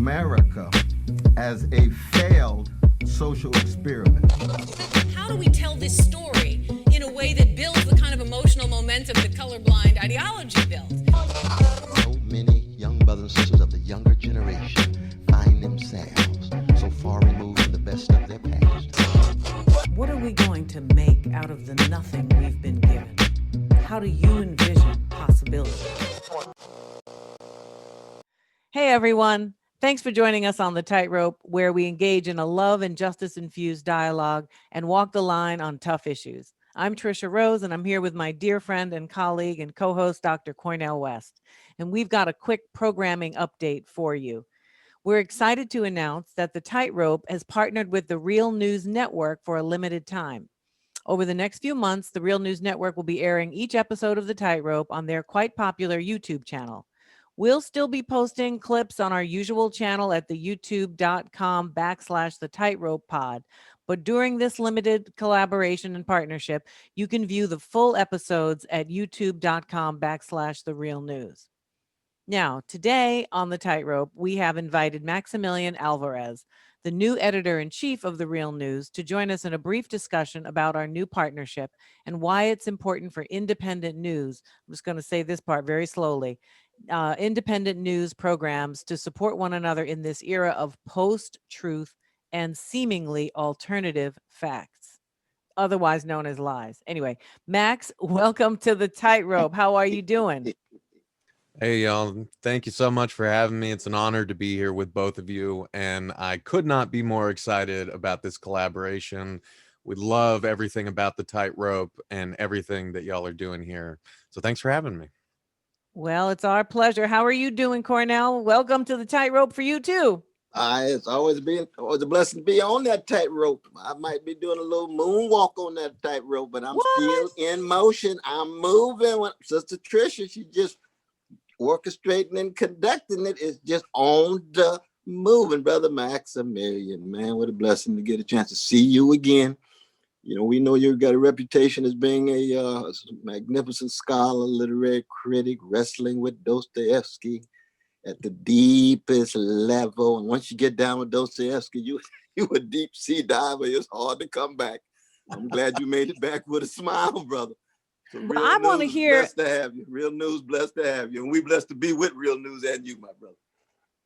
America as a failed social experiment. How do we tell this story in a way that builds the kind of emotional momentum that colorblind ideology built? So many young brothers and sisters of the younger generation find themselves so far removed from the best of their past. What are we going to make out of the nothing we've been given? How do you envision possibility? Hey everyone, thanks for joining us on The Tightrope, where we engage in a love and justice-infused dialogue and walk the line on tough issues. I'm Tricia Rose, and I'm here with my dear friend and colleague and co-host, Dr. Cornel West. And we've got a quick programming update for you. We're excited to announce that The Tightrope has partnered with the Real News Network for a limited time. Over the next few months, the Real News Network will be airing each episode of The Tightrope on their quite popular YouTube channel. We'll still be posting clips on our usual channel at the youtube.com/the tightrope pod. But during this limited collaboration and partnership, you can view the full episodes at youtube.com/the real news. Now, today on The Tightrope, we have invited Maximilian Alvarez, the new editor-in-chief of The Real News, to join us in a brief discussion about our new partnership and why it's important for independent news. I'm just going to say this part very slowly. Independent news programs to support one another in this era of post-truth and seemingly alternative facts, otherwise known as lies. Anyway, Max, welcome to The Tightrope. How are you doing? Hey, y'all. Thank you so much for having me. It's an honor to be here with both of you, and I could not be more excited about this collaboration. We love everything about The Tightrope and everything that y'all are doing here. So thanks for having me. Well, it's our pleasure. How are you doing, Cornel? Welcome to The Tightrope for you, too. It's always a blessing to be on that tightrope. I might be doing a little moonwalk on that tightrope, but I'm still in motion. I'm moving. Sister Tricia, she just orchestrating and conducting it. It's just on the moving, Brother Maximilian. Man, what a blessing to get a chance to see you again. You know, we know you've got a reputation as being a magnificent scholar, literary critic, wrestling with Dostoevsky at the deepest level. And once you get down with Dostoevsky, you a deep sea diver. It's hard to come back. I'm glad you made it back with a smile, brother. So well, I want to hear. Blessed to have you. Real News, blessed to have you. And we blessed to be with Real News and you, my brother.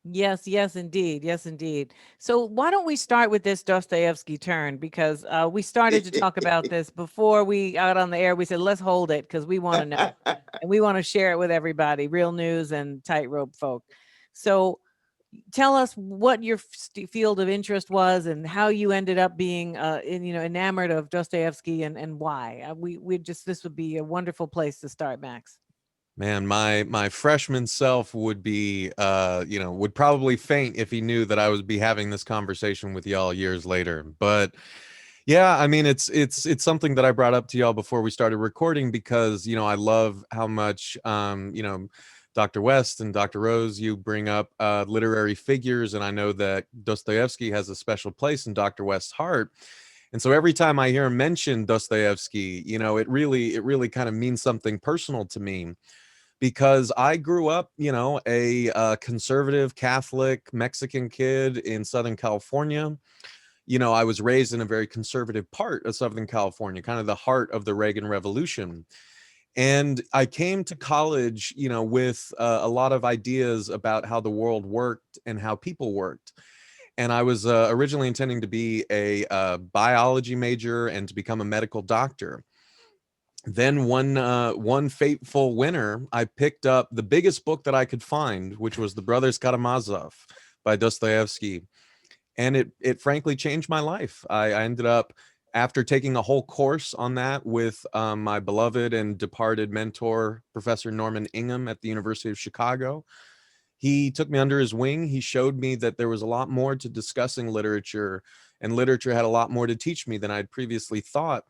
Yes, yes, indeed. Yes, indeed. So why don't we start with this Dostoevsky turn? Because we started to talk about this before we got on the air. We said, let's hold it because we want to know and we want to share it with everybody, Real News and Tightrope folk. So tell us what your field of interest was and how you ended up being enamored of Dostoevsky and why. This would be a wonderful place to start, Max. Man, my freshman self would be, would probably faint if he knew that I would be having this conversation with y'all years later. But yeah, I mean, it's something that I brought up to y'all before we started recording because, I love how much, Dr. West and Dr. Rose, you bring up literary figures. And I know that Dostoevsky has a special place in Dr. West's heart. And so every time I hear him mention Dostoevsky, it really kind of means something personal to me. Because I grew up, a conservative Catholic Mexican kid in Southern California. I was raised in a very conservative part of Southern California, kind of the heart of the Reagan Revolution. And I came to college, with a lot of ideas about how the world worked and how people worked. And I was originally intending to be a biology major and to become a medical doctor. Then one fateful winter, I picked up the biggest book that I could find, which was The Brothers Karamazov by Dostoevsky. And it frankly changed my life. I ended up, after taking a whole course on that with my beloved and departed mentor, Professor Norman Ingham at the University of Chicago, he took me under his wing. He showed me that there was a lot more to discussing literature, and literature had a lot more to teach me than I'd previously thought.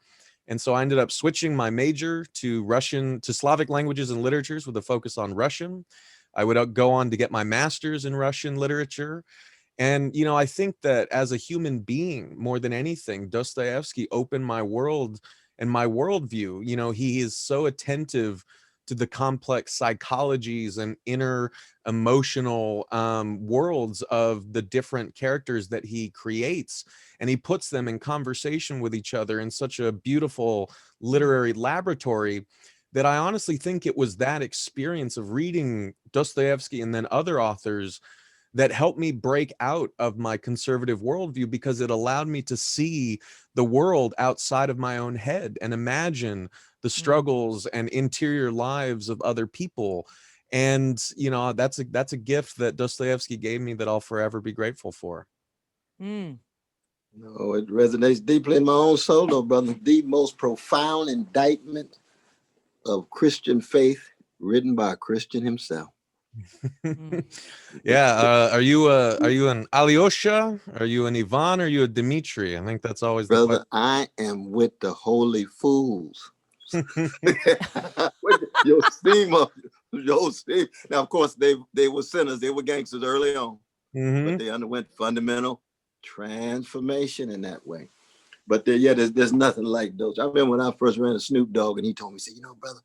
And so I ended up switching my major to Slavic languages and literatures with a focus on Russian. I would go on to get my master's in Russian literature. And, I think that as a human being, more than anything, Dostoevsky opened my world and my worldview. He is so attentive to the complex psychologies and inner emotional worlds of the different characters that he creates, and he puts them in conversation with each other in such a beautiful literary laboratory, that I honestly think it was that experience of reading Dostoevsky and then other authors that helped me break out of my conservative worldview, because it allowed me to see the world outside of my own head and imagine the struggles and interior lives of other people. And that's a gift that Dostoevsky gave me that I'll forever be grateful for. Mm. No, it resonates deeply in my own soul, though, brother. The most profound indictment of Christian faith written by a Christian himself. Yeah. Are you an Alyosha? Are you an Ivan? Or are you a Dmitri? I think that's always the Brother, I am with the holy fools. Your Now, of course, they were sinners. They were gangsters early on, but they underwent fundamental transformation in that way. But there's nothing like those. I remember when I first ran a Snoop Dogg, and he told me, he said, brother,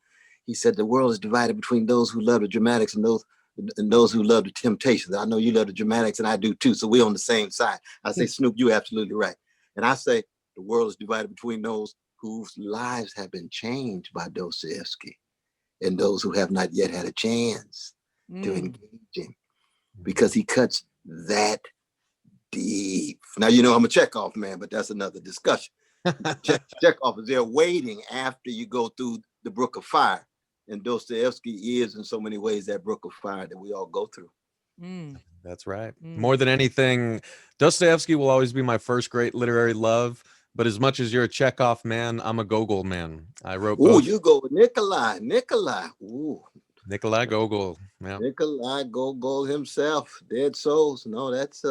he said, the world is divided between those who love the dramatics and those who love the temptations. I know you love the dramatics, and I do too. So we're on the same side. I say, Snoop, you're absolutely right. And I say, the world is divided between those whose lives have been changed by Dostoevsky and those who have not yet had a chance to engage him, because he cuts that deep. Now, I'm a Chekhov man, but that's another discussion. Chekhov is there waiting after you go through the brook of fire. And Dostoevsky is, in so many ways, that brook of fire that we all go through. That's right. More than anything, Dostoevsky will always be my first great literary love. But as much as you're a Chekhov man, I'm a Gogol man. I wrote both. You go with Nikolai. Ooh. Nikolai Gogol. Yeah. Nikolai Gogol himself. Dead Souls. No, that's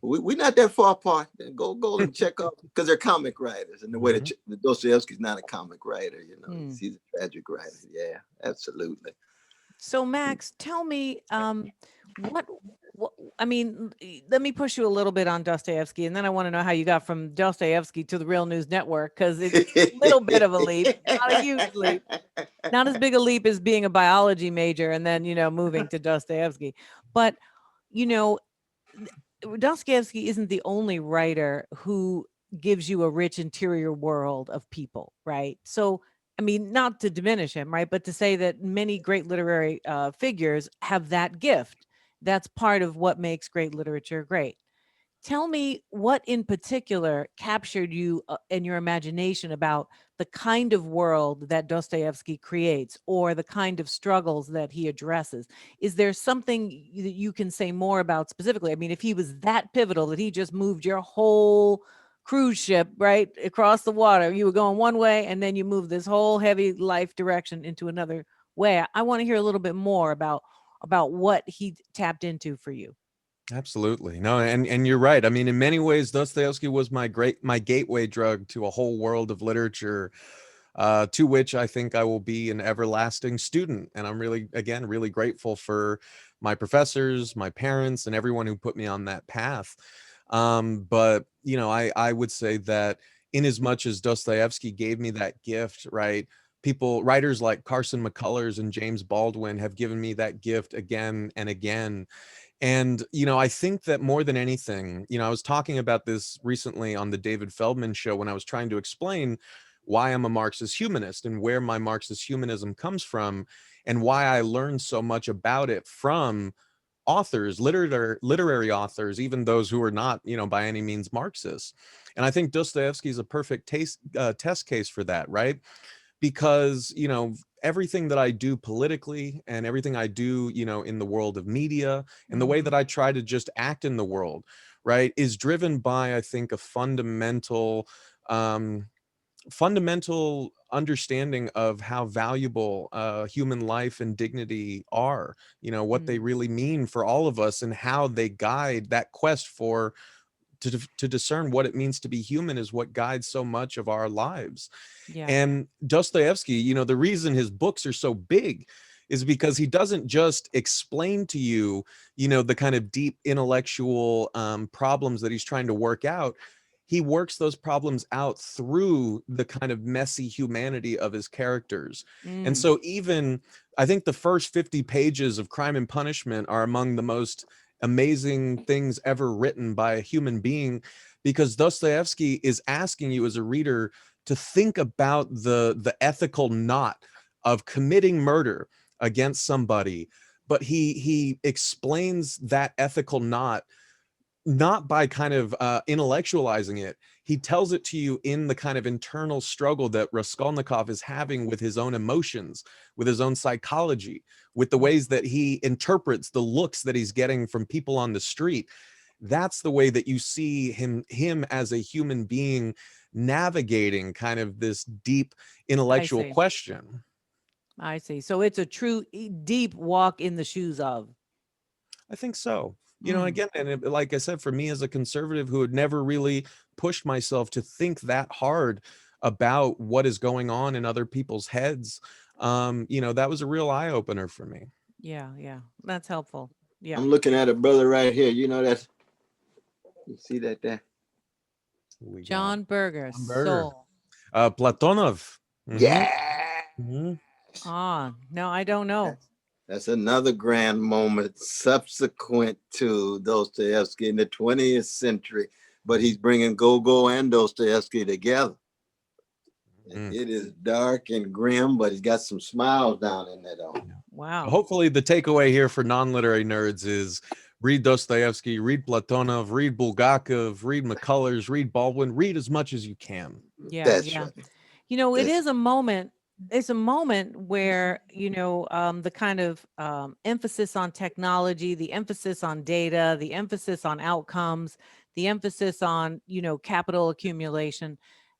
we're not that far apart. Gogol and Chekhov, because they're comic writers. And the way that Dostoevsky's not a comic writer, he's a tragic writer. Yeah, absolutely. So Max, tell me, what I mean, let me push you a little bit on Dostoevsky, and then I want to know how you got from Dostoevsky to the Real News Network, because it's a little bit of a leap, not a huge leap, not as big a leap as being a biology major and then moving to Dostoevsky. But Dostoevsky isn't the only writer who gives you a rich interior world of people, right? So I mean, not to diminish him, right? But to say that many great literary figures have that gift. That's part of what makes great literature great. Tell me what in particular captured you in your imagination about the kind of world that Dostoevsky creates, or the kind of struggles that he addresses. Is there something that you can say more about specifically? I mean, if he was that pivotal that he just moved your whole cruise ship right across the water, you were going one way and then you move this whole heavy life direction into another way, I want to hear a little bit more about what he tapped into for you. Absolutely. No, and you're right. I mean, in many ways, Dostoevsky was my gateway drug to a whole world of literature, to which I think I will be an everlasting student. And I'm really grateful for my professors, my parents, and everyone who put me on that path. But I would say that in as much as Dostoevsky gave me that gift, right? Writers like Carson McCullers and James Baldwin have given me that gift again and again. And, I think that more than anything, I was talking about this recently on the David Feldman show when I was trying to explain why I'm a Marxist humanist and where my Marxist humanism comes from, and why I learned so much about it from authors, literary authors, even those who are not, by any means Marxists. And I think Dostoevsky is a perfect test case for that, right? Because, everything that I do politically and everything I do, in the world of media and the way that I try to just act in the world, right, is driven by, I think, a fundamental understanding of how valuable human life and dignity are, what they really mean for all of us, and how they guide that quest to discern what it means to be human is what guides so much of our lives. Yeah. And Dostoevsky, the reason his books are so big is because he doesn't just explain to you, the kind of deep intellectual problems that he's trying to work out. he works those problems out through the kind of messy humanity of his characters. And so even I think the first 50 pages of Crime and Punishment are among the most amazing things ever written by a human being, because Dostoevsky is asking you as a reader to think about the ethical knot of committing murder against somebody, but he explains that ethical knot not by kind of intellectualizing it. He tells it to you in the kind of internal struggle that Raskolnikov is having with his own emotions, with his own psychology, with the ways that he interprets the looks that he's getting from people on the street. That's the way that you see him as a human being navigating kind of this deep intellectual see. question. I see. So it's a true deep walk in the shoes of. I think so. You know, again, and like I said, for me as a conservative who had never really pushed myself to think that hard about what is going on in other people's heads, you know, that was a real eye opener for me. Yeah, that's helpful. Yeah. I'm looking at a brother right here. You know that. You see that there? John Berger, John Berger. Soul. Platonov. Yeah. No, I don't know. That's another grand moment subsequent to Dostoevsky in the 20th century, but he's bringing Gogol and Dostoevsky together. It is dark and grim, but he's got some smiles down in there, though. Wow. Hopefully the takeaway here for non-literary nerds is read Dostoevsky, read Platonov, read Bulgakov, read McCullers, read Baldwin, read as much as you can. Yeah, That's yeah. right. You know, it is a moment. It's a moment where, you know, the kind of emphasis on technology, the emphasis on data, the emphasis on outcomes, the emphasis on, you know, capital accumulation,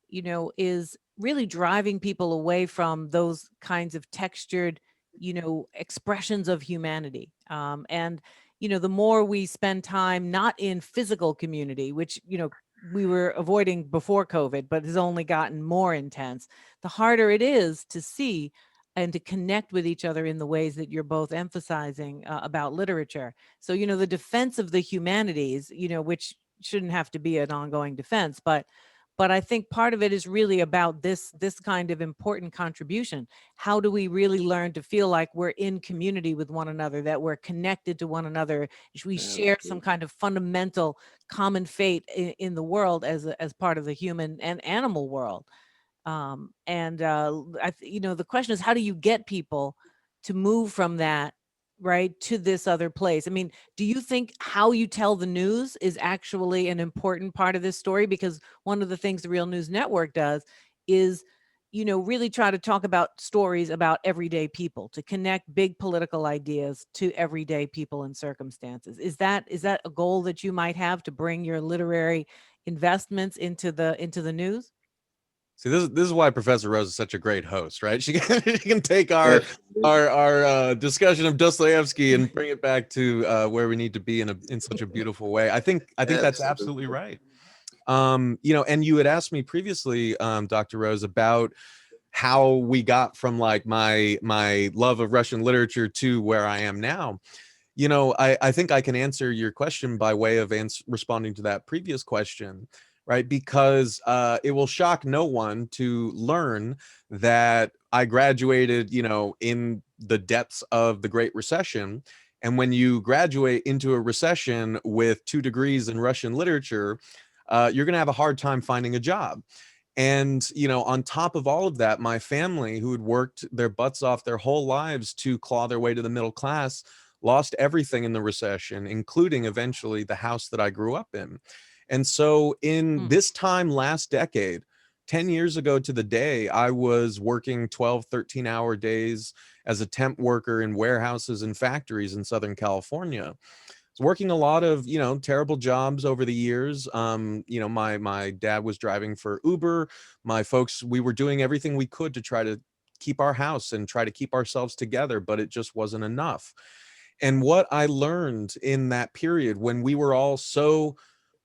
you know, is really driving people away from those kinds of textured, you know, expressions of humanity. And, you know, the more we spend time not in physical community, which, you know, we were avoiding before COVID, but has only gotten more intense, the harder it is to see and to connect with each other in the ways that you're both emphasizing about literature. So, you know, the defense of the humanities, you know, which shouldn't have to be an ongoing defense, but I think part of it is really about this kind of important contribution. How do we really learn to feel like we're in community with one another, that we're connected to one another? We share some kind of fundamental common fate in the world as part of the human and animal world. You know, the question is, how do you get people to move from that, right, to this other place? I mean, do you think how you tell the news is actually an important part of this story? Because one of the things the Real News Network does is, you know, really try to talk about stories about everyday people, to connect big political ideas to everyday people and circumstances. Is that a goal that you might have, to bring your literary investments into the news? See, this is why Professor Rose is such a great host, right? She can take our discussion of Dostoevsky and bring it back to where we need to be in such a beautiful way. I think that's absolutely right. You know, and you had asked me previously, Dr. Rose, about how we got from like my love of Russian literature to where I am now. You know, I think I can answer your question by way of responding to that previous question, right? Because it will shock no one to learn that I graduated, you know, in the depths of the Great Recession. And when you graduate into a recession with 2 degrees in Russian literature, you're going to have a hard time finding a job. And, you know, on top of all of that, my family, who had worked their butts off their whole lives to claw their way to the middle class, lost everything in the recession, including eventually the house that I grew up in. And so in this time last decade, 10 years ago to the day, I was working 12, 13-hour days as a temp worker in warehouses and factories in Southern California. I was working a lot of, you know, terrible jobs over the years. You know, my dad was driving for Uber. My folks, we were doing everything we could to try to keep our house and try to keep ourselves together, but it just wasn't enough. And what I learned in that period, when we were all so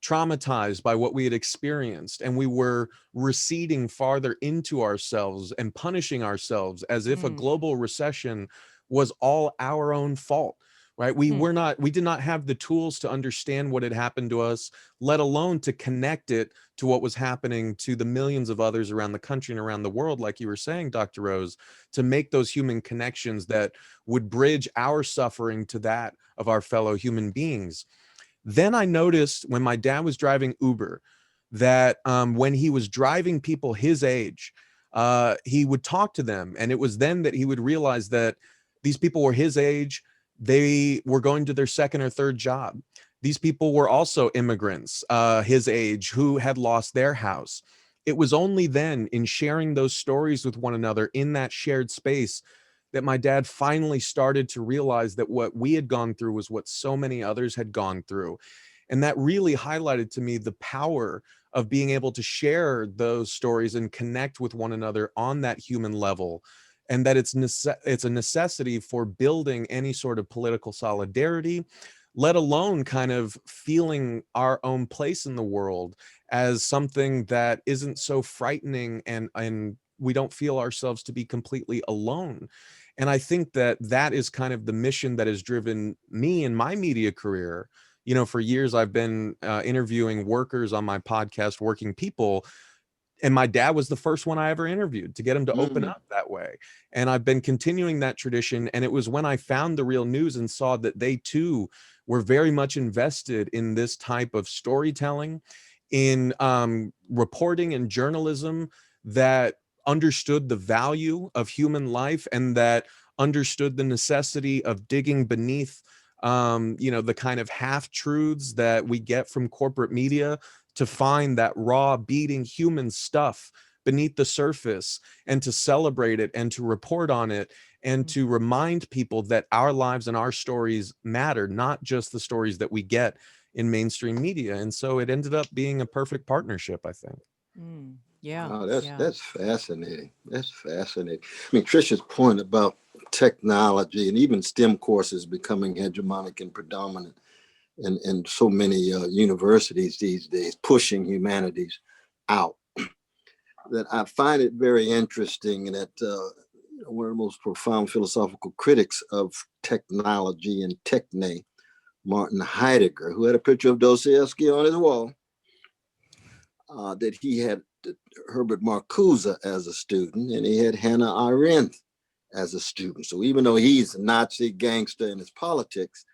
traumatized by what we had experienced and we were receding farther into ourselves and punishing ourselves as if a global recession was all our own fault, right? We did not have the tools to understand what had happened to us, let alone to connect it to what was happening to the millions of others around the country and around the world, like you were saying, Dr. Rose, to make those human connections that would bridge our suffering to that of our fellow human beings. Then I noticed when my dad was driving Uber that when he was driving people his age, he would talk to them. And it was then that he would realize that these people were his age. They were going to their second or third job. These people were also immigrants, his age, who had lost their house. It was only then, in sharing those stories with one another in that shared space, that my dad finally started to realize that what we had gone through was what so many others had gone through. And that really highlighted to me the power of being able to share those stories and connect with one another on that human level, and that it's a necessity for building any sort of political solidarity, let alone kind of feeling our own place in the world as something that isn't so frightening, and we don't feel ourselves to be completely alone. And I think that that is kind of the mission that has driven me in my media career. You know, for years I've been interviewing workers on my podcast, Working People, and my dad was the first one I ever interviewed to get him to open up that way. And I've been continuing that tradition. And it was when I found The Real News and saw that they too were very much invested in this type of storytelling, in reporting and journalism that understood the value of human life and that understood the necessity of digging beneath the kind of half-truths that we get from corporate media to find that raw, beating human stuff beneath the surface, and to celebrate it and to report on it and to remind people that our lives and our stories matter, not just the stories that we get in mainstream media. And so it ended up being a perfect partnership, I think. Yeah. Oh, that's fascinating. That's fascinating. I mean, Tricia's point about technology and even STEM courses becoming hegemonic and predominant in so many universities these days, pushing humanities out. That I find it very interesting that one of the most profound philosophical critics of technology and techne, Martin Heidegger, who had a picture of Dostoevsky on his wall, that he had Herbert Marcuse as a student, and he had Hannah Arendt as a student. So even though he's a Nazi gangster in his politics,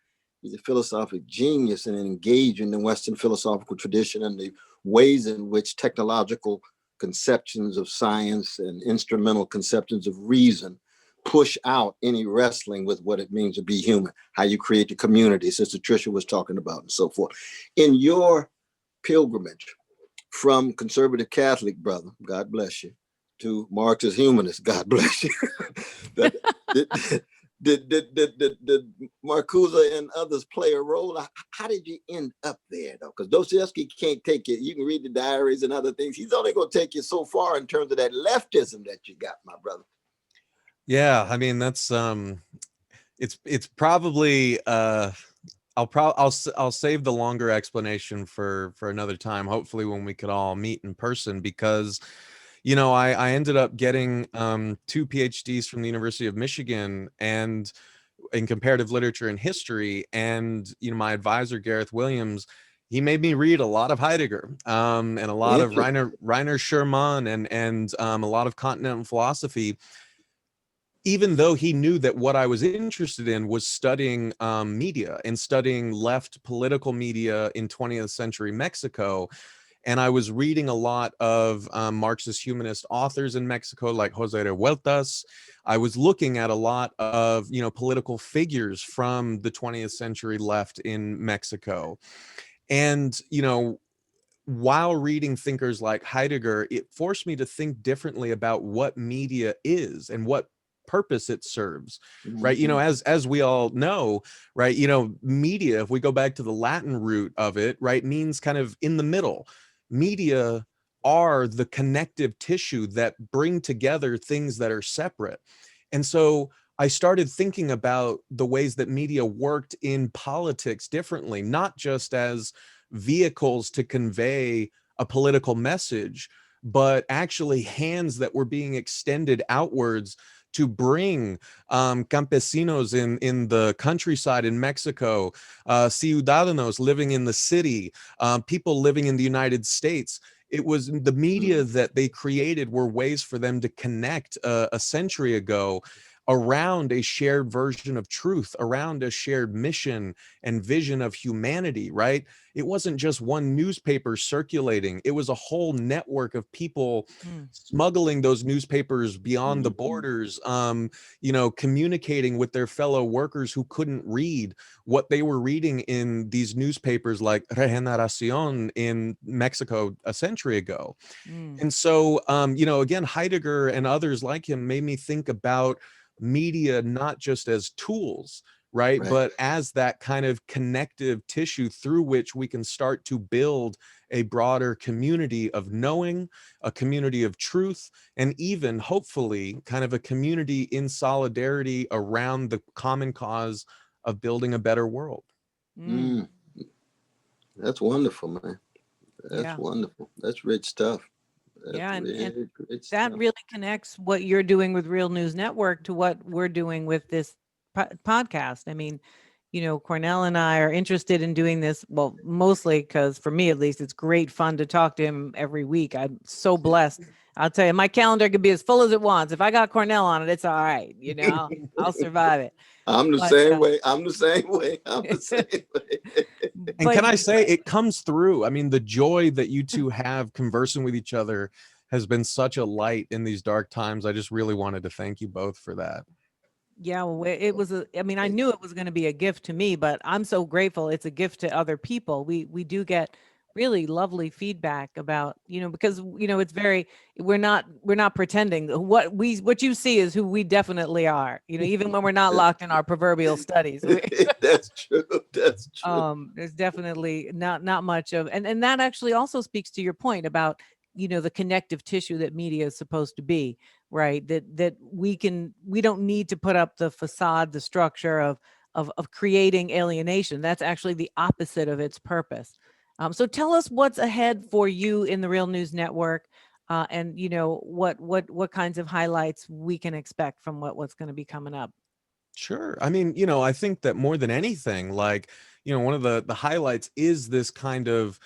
he's a philosophic genius and engaged in the Western philosophical tradition and the ways in which technological conceptions of science and instrumental conceptions of reason push out any wrestling with what it means to be human, how you create the community, Sister Tricia was talking about, and so forth. In your pilgrimage from conservative Catholic, brother, God bless you, to Marxist humanist, God bless you, did Marcuse and others play a role? How did you end up there, though? Because Dostoevsky can't take it. You can read the diaries and other things. He's only going to take you so far in terms of that leftism that you got, my brother. Yeah, I mean, that's it's probably I'll save the longer explanation for another time, hopefully when we could all meet in person, because I ended up getting 2 PhDs from the University of Michigan and in comparative literature and history. And, my advisor, Gareth Williams, he made me read a lot of Heidegger and a lot of Rainer Schermann and a lot of continental philosophy, even though he knew that what I was interested in was studying media and studying left political media in 20th century Mexico. And I was reading a lot of Marxist humanist authors in Mexico, like Jose Revueltas. I was looking at a lot of, political figures from the 20th century left in Mexico. And, while reading thinkers like Heidegger, it forced me to think differently about what media is and what purpose it serves, right? As we all know, right, media, if we go back to the Latin root of it, right, means kind of in the middle. Media are the connective tissue that bring together things that are separate. And so I started thinking about the ways that media worked in politics differently, not just as vehicles to convey a political message, but actually hands that were being extended outwards to bring campesinos in the countryside in Mexico, ciudadanos living in the city, people living in the United States. It was the media that they created were ways for them to connect a century ago around a shared version of truth, around a shared mission and vision of humanity, right? It wasn't just one newspaper circulating. It was a whole network of people smuggling those newspapers beyond the borders, communicating with their fellow workers who couldn't read what they were reading in these newspapers like Regeneración in Mexico a century ago. And so, again, Heidegger and others like him made me think about media not just as tools, right, but as that kind of connective tissue through which we can start to build a broader community of knowing, a community of truth, and even hopefully kind of a community in solidarity around the common cause of building a better world. That's wonderful, man. That's wonderful. That's rich stuff. That's and rich that stuff. really connects what you're doing with Real News Network to what we're doing with this podcast. I mean, Cornel and I are interested in doing this, well, mostly because for me, at least, it's great fun to talk to him every week. I'm so blessed. I'll tell you, my calendar could be as full as it wants. If I got Cornel on it, it's all right. I'll survive it. I'm the same way. I'm the same way. And can I say, it comes through. I mean, the joy that you two have conversing with each other has been such a light in these dark times. I just really wanted to thank you both for that. Yeah, well, it was I knew it was going to be a gift to me, but I'm so grateful it's a gift to other people. We do get really lovely feedback about, because, it's very, we're not pretending. What you see is who we definitely are, even when we're not locked in our proverbial studies. That's true. That's true. There's definitely not much of, and that actually also speaks to your point about, the connective tissue that media is supposed to be, right? That we don't need to put up the facade, the structure of creating alienation. That's actually the opposite of its purpose. So tell us what's ahead for you in the Real News Network, and what kinds of highlights we can expect from what's going to be coming up. Sure. I mean, I think that more than anything, like, one of the highlights is this kind of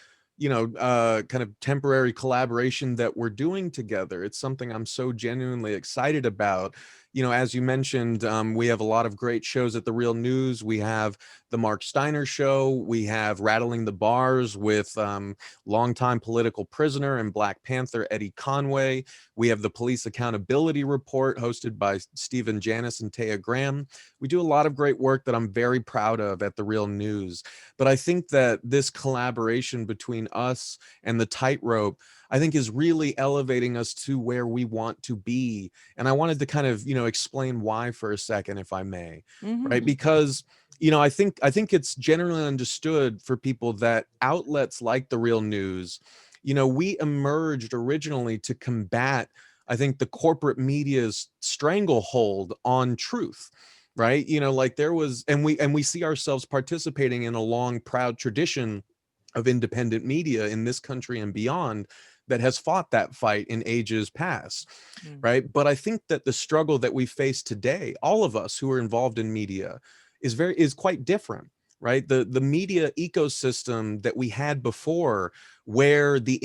temporary collaboration that we're doing together. It's something I'm so genuinely excited about. As you mentioned, we have a lot of great shows at the Real News. We have the Mark Steiner Show. We have Rattling the Bars with longtime political prisoner and Black Panther Eddie Conway. We have the Police Accountability Report hosted by Stephen Janis and Taya Graham. We do a lot of great work that I'm very proud of at the Real News. But I think that this collaboration between us and the Tightrope, I think, is really elevating us to where we want to be. And I wanted to kind of, explain why for a second, if I may, right? Because, I think it's generally understood for people that outlets like the Real News, we emerged originally to combat, I think, the corporate media's stranglehold on truth. Right. Like there was, and we see ourselves participating in a long, proud tradition of independent media in this country and beyond that has fought that fight in ages past. Right. But I think that the struggle that we face today, all of us who are involved in media, is quite different. Right. The media ecosystem that we had before, where the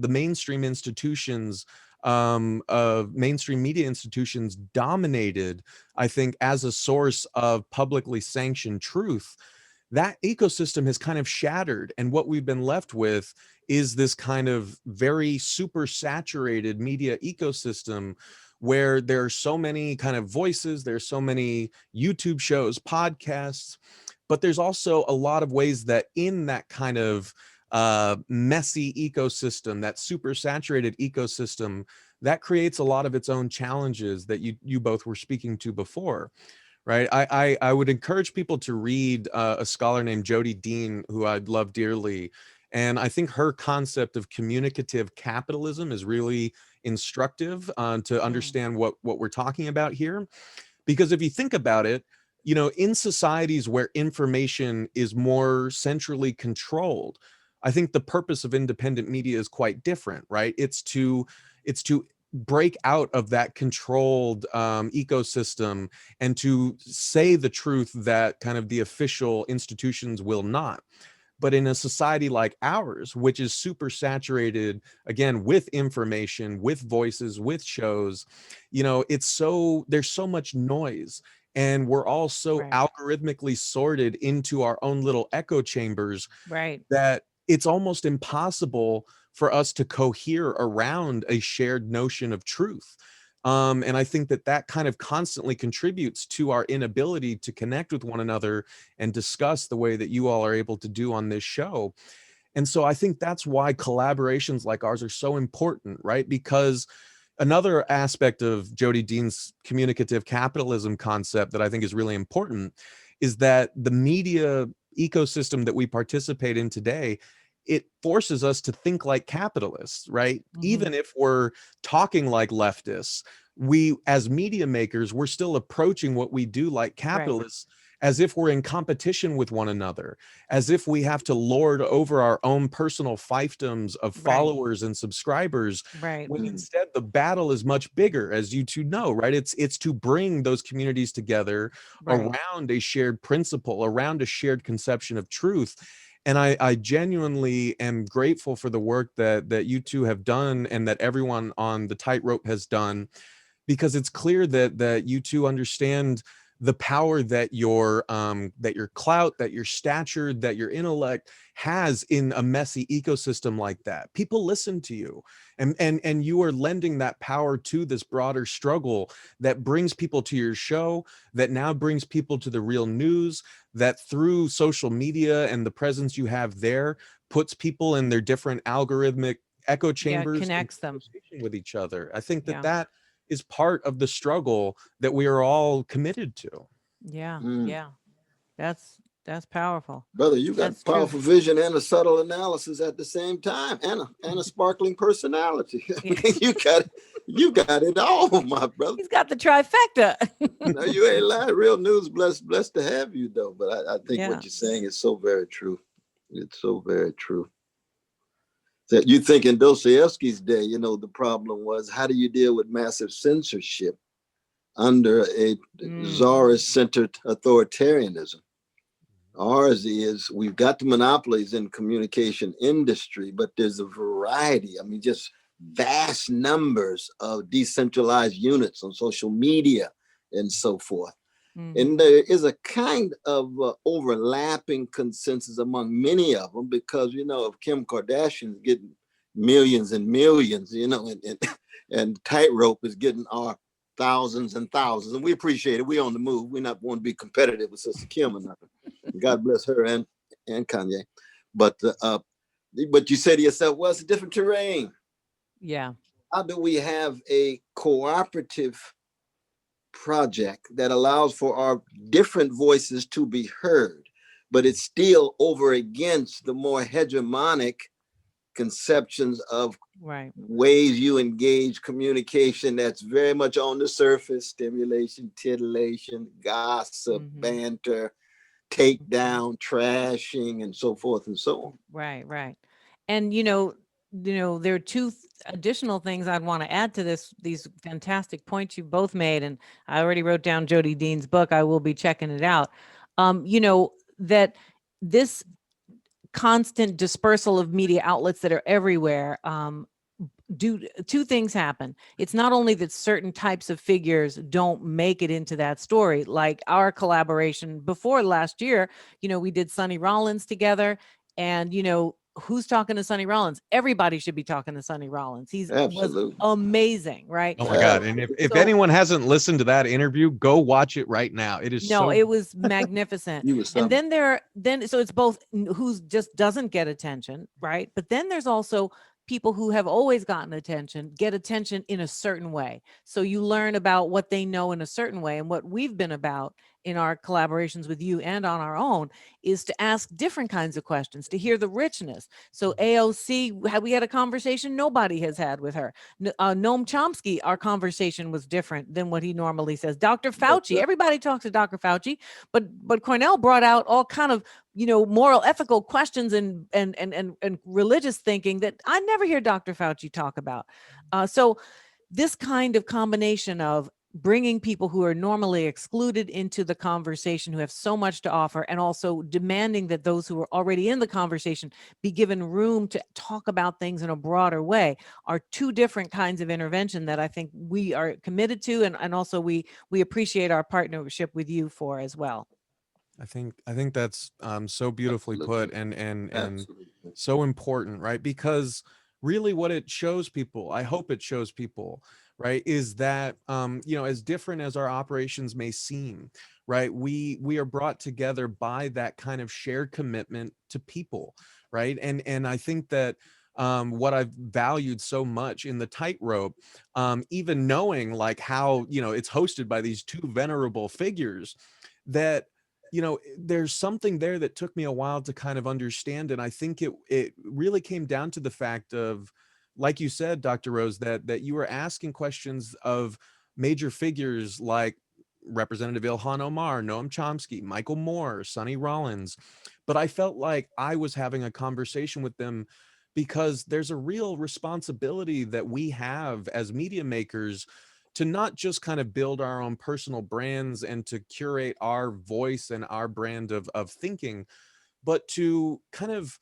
mainstream institutions of mainstream media institutions dominated, I think, as a source of publicly sanctioned truth, that ecosystem has kind of shattered. And what we've been left with is this kind of very super saturated media ecosystem where there are so many kind of voices, there's so many YouTube shows, podcasts, but there's also a lot of ways that in that kind of messy ecosystem, that super saturated ecosystem, that creates a lot of its own challenges that you both were speaking to before. Right. I would encourage people to read a scholar named Jodi Dean, who I love dearly. And I think her concept of communicative capitalism is really instructive to understand what we're talking about here. Because if you think about it, in societies where information is more centrally controlled, I think the purpose of independent media is quite different, right? It's to break out of that controlled ecosystem and to say the truth that kind of the official institutions will not. But in a society like ours, which is super saturated, again, with information, with voices, with shows, there's so much noise, and we're all so Right. algorithmically sorted into our own little echo chambers Right. that it's almost impossible for us to cohere around a shared notion of truth. And I think that kind of constantly contributes to our inability to connect with one another and discuss the way that you all are able to do on this show. And so I think that's why collaborations like ours are so important, right? Because another aspect of Jody Dean's communicative capitalism concept that I think is really important is that the media ecosystem that we participate in today, it forces us to think like capitalists, right? Even if we're talking like leftists, we as media makers, we're still approaching what we do like capitalists, as if we're in competition with one another, as if we have to lord over our own personal fiefdoms of followers and subscribers, Right. when instead the battle is much bigger, as you two know, right? It's to bring those communities together around a shared principle, around a shared conception of truth. And I genuinely am grateful for the work that you two have done and that everyone on the Tightrope has done, because it's clear that you two understand the power that your clout, that your stature, that your intellect has in a messy ecosystem like that. People listen to you, and you are lending that power to this broader struggle that brings people to your show, that now brings people to the real news, that through social media and the presence you have there puts people in their different algorithmic echo chambers, connects them with each other. I think that is part of the struggle that we are all committed to. Yeah. That's powerful. Brother, you got That's true. powerful vision and a subtle analysis at the same time, and a sparkling personality. You got it all, my brother. He's got the trifecta. No, you ain't lying. Real news, blessed to have you though. But I think what you're saying is so very true. It's so very true. That you think in Dostoevsky's day, the problem was, how do you deal with massive censorship under a czarist-centered authoritarianism? Ours is, we've got the monopolies in communication industry, but there's a variety. I mean, just vast numbers of decentralized units on social media and so forth. And there is a kind of overlapping consensus among many of them, because, if Kim Kardashian is getting millions and millions, and Tightrope is getting our thousands and thousands, and we appreciate it. We on the move. We're not want to be competitive with Sister Kim or nothing. God bless her and Kanye. But you say to yourself, well, it's a different terrain. Yeah. How do we have a cooperative project that allows for our different voices to be heard, but it's still over against the more hegemonic conceptions of ways you engage communication that's very much on the surface: stimulation, titillation, gossip, banter, takedown, trashing, and so forth and so on. Right. And there are two additional things I'd want to add to these fantastic points you both made. And I already wrote down Jody Dean's book. I will be checking it out. That this constant dispersal of media outlets that are everywhere, two things happen. It's not only that certain types of figures don't make it into that story, like our collaboration before last year, we did Sonny Rollins together, and who's talking to Sonny Rollins? Everybody should be talking to Sonny Rollins. He's was amazing, right? Oh my God. And if anyone hasn't listened to that interview, go watch it right now. It is it was magnificent. And then so it's both who just doesn't get attention, right? But then there's also people who have always gotten attention, get attention in a certain way. So you learn about what they know in a certain way. And what we've been about in our collaborations with you and on our own is to ask different kinds of questions, to hear the richness. So AOC, we had a conversation nobody has had with her. Noam Chomsky, our conversation was different than what he normally says. Dr. Fauci, everybody talks to Dr. Fauci, but Cornel brought out all kind of moral, ethical questions and religious thinking that I never hear Dr. Fauci talk about. So this kind of combination of bringing people who are normally excluded into the conversation, who have so much to offer, and also demanding that those who are already in the conversation be given room to talk about things in a broader way, are two different kinds of intervention that I think we are committed to, and also we appreciate our partnership with you for as well. I think that's so beautifully put, and Absolutely. so important, right? Because really what it shows people, I hope it shows people, right, is that you know, as different as our operations may seem, right, we are brought together by that kind of shared commitment to people, right? And I think that what I've valued so much in the tightrope, even knowing like how, you know, it's hosted by these two venerable figures, that you know, there's something there that took me a while to kind of understand. And I think it really came down to the fact of, like you said, Dr. Rose, that you were asking questions of major figures like Representative Ilhan Omar, Noam Chomsky, Michael Moore, Sonny Rollins. But I felt like I was having a conversation with them because there's a real responsibility that we have as media makers to not just kind of build our own personal brands and to curate our voice and our brand of thinking, but to kind of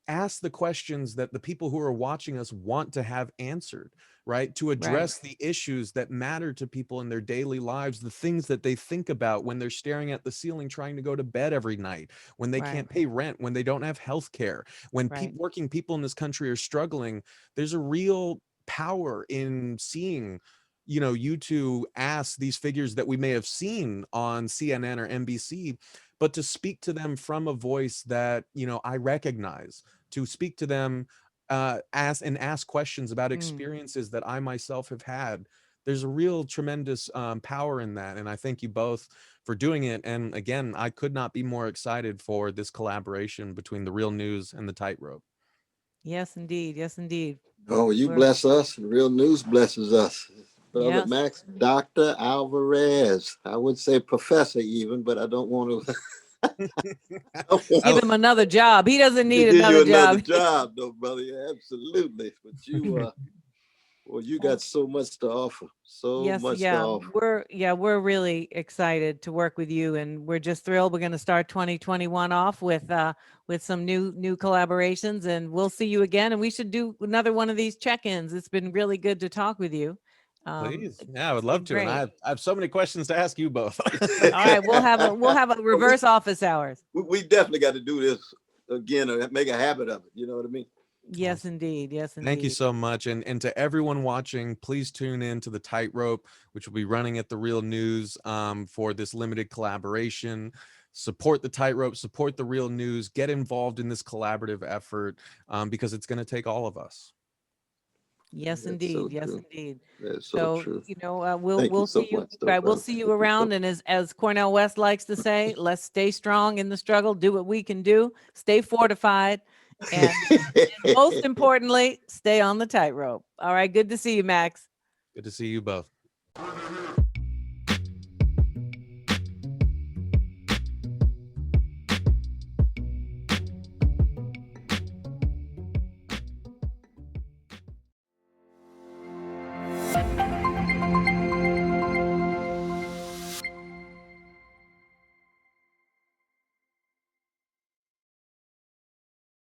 ask the questions that the people who are watching us want to have answered, right? To Right. address the issues that matter to people in their daily lives, the things that they think about when they're staring at the ceiling trying to go to bed every night, when they Right. can't pay rent, when they don't have health care, when Right. working people in this country are struggling. There's a real power in seeing, you know, you two ask these figures that we may have seen on CNN or NBC, but to speak to them from a voice that, you know, I recognize, to speak to them, ask questions about Mm. experiences that I myself have had. There's a real tremendous power in that. And I thank you both for doing it. And again, I could not be more excited for this collaboration between the Real News and the Tightrope. Yes, indeed. Yes, indeed. Oh, you We're- bless us. Real news blesses us. Brother Yes. Max, Dr. Alvarez. I would say professor even, but I don't want to Give him another job. He doesn't need give another you another job. job, though, brother. Yeah, absolutely. But you well, you got so much to offer. So Yes, much to yeah. offer. We're really excited to work with you, and we're just thrilled. We're going to start 2021 off with some new collaborations, and we'll see you again, and we should do another one of these check-ins. It's been really good to talk with you. Please. Yeah, I would It's love been to. And great. I have so many questions to ask you both. All right, we'll have a reverse office hours. We definitely got to do this again or make a habit of it. You know what I mean? Yes, Awesome. indeed. Yes, Thank you indeed. so much. And to everyone watching, please tune in to the Tightrope, which will be running at the Real News for this limited collaboration. Support the Tightrope, support the Real News, get involved in this collaborative effort because it's going to take all of us. Yes, That's indeed. so Yes, true. indeed. That's so So, true. you know, we'll Thank you so see you. much, though, Right, we'll brother. see you around. And as Cornel West likes to say, let's stay strong in the struggle. Do what we can do. Stay fortified, and most importantly, stay on the tightrope. All right. Good to see you, Max. Good to see you both.